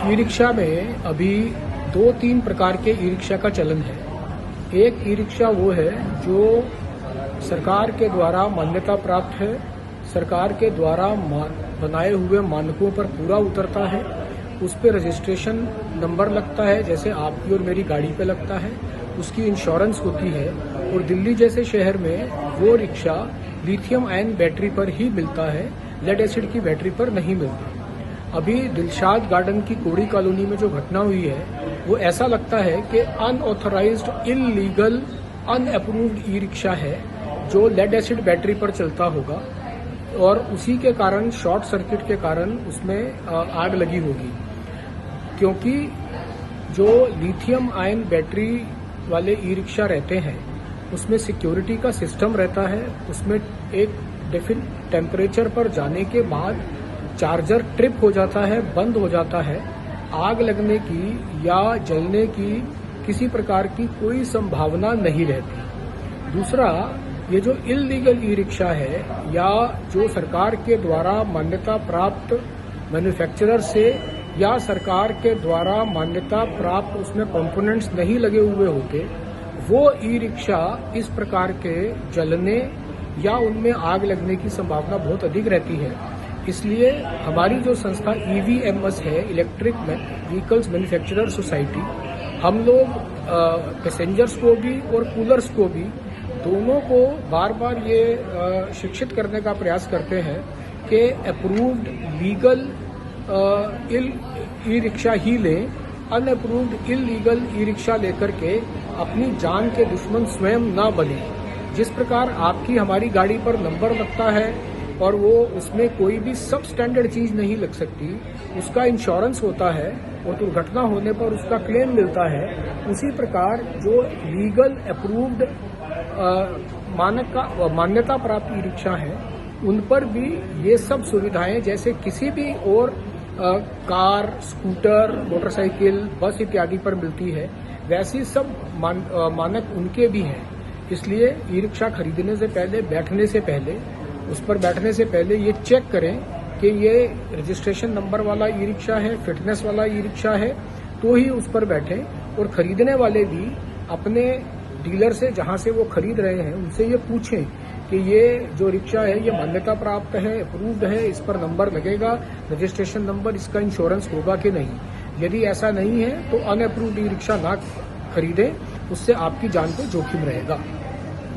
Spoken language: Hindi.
ई रिक्शा में अभी 2-3 प्रकार के ई रिक्शा का चलन है। एक ई रिक्शा वो है जो सरकार के द्वारा मान्यता प्राप्त है, सरकार के द्वारा बनाए हुए मानकों पर पूरा उतरता है, उस पर रजिस्ट्रेशन नंबर लगता है, जैसे आपकी और मेरी गाड़ी पे लगता है, उसकी इंश्योरेंस होती है। और दिल्ली जैसे शहर में वो रिक्शा लिथियम आयन बैटरी पर ही मिलता है, लेड एसिड की बैटरी पर नहीं मिलता। अभी दिलशाद गार्डन की कोड़ी कॉलोनी में जो घटना हुई है वो ऐसा लगता है कि unauthorised, illegal, unapproved e rickshaw है जो लेड एसिड बैटरी पर चलता होगा और उसी के कारण, शॉर्ट सर्किट के कारण उसमें आग लगी होगी। क्योंकि जो लिथियम आयन बैटरी वाले ई रिक्शा रहते हैं उसमें सिक्योरिटी का सिस्टम रहता है, उसमें एक डेफिनेट टेम्परेचर पर जाने के बाद चार्जर ट्रिप हो जाता है, बंद हो जाता है। आग लगने की या जलने की किसी प्रकार की कोई संभावना नहीं रहती। दूसरा, ये जो इल्लीगल ई रिक्शा है या जो सरकार के द्वारा मान्यता प्राप्त मैन्युफैक्चरर से या सरकार के द्वारा मान्यता प्राप्त उसमें कंपोनेंट्स नहीं लगे हुए होते, वो ई रिक्शा इस प्रकार के जलने या उनमें आग लगने की संभावना बहुत अधिक रहती है। इसलिए हमारी जो संस्था EVMS है, इलेक्ट्रिक व्हीकल्स मैन्युफैक्चरर सोसाइटी, हम लोग पैसेंजर्स को भी और कूलर्स को भी दोनों को बार बार ये शिक्षित करने का प्रयास करते हैं कि अप्रूव्ड लीगल ई रिक्शा ही लें, अनअप्रूव्ड इलीगल ई रिक्शा लेकर के अपनी जान के दुश्मन स्वयं न बने। जिस प्रकार आपकी हमारी गाड़ी पर नंबर लगता है और वो उसमें कोई भी सब स्टैंडर्ड चीज नहीं लग सकती, उसका इंश्योरेंस होता है और दुर्घटना होने पर उसका क्लेम मिलता है, उसी प्रकार जो लीगल अप्रूव्ड मान्यता प्राप्त ई रिक्शा है उन पर भी ये सब सुविधाएं जैसे किसी भी और कार, स्कूटर, मोटरसाइकिल, बस इत्यादि पर मिलती है, वैसी सब मानक उनके भी हैं। इसलिए ई रिक्शा खरीदने से पहले, बैठने से पहले, उस पर बैठने से पहले ये चेक करें कि ये रजिस्ट्रेशन नंबर वाला ई रिक्शा है, फिटनेस वाला ई रिक्शा है, तो ही उस पर बैठें। और खरीदने वाले भी अपने डीलर से, जहां से वो खरीद रहे हैं, उनसे ये पूछें कि ये जो रिक्शा है ये मान्यता प्राप्त है, अप्रूव्ड है, इस पर नंबर लगेगा, रजिस्ट्रेशन नंबर, इसका इंश्योरेंस होगा कि नहीं। यदि ऐसा नहीं है तो अनअप्रूव्ड ई रिक्शा ना खरीदें, उससे आपकी जान को जोखिम रहेगा।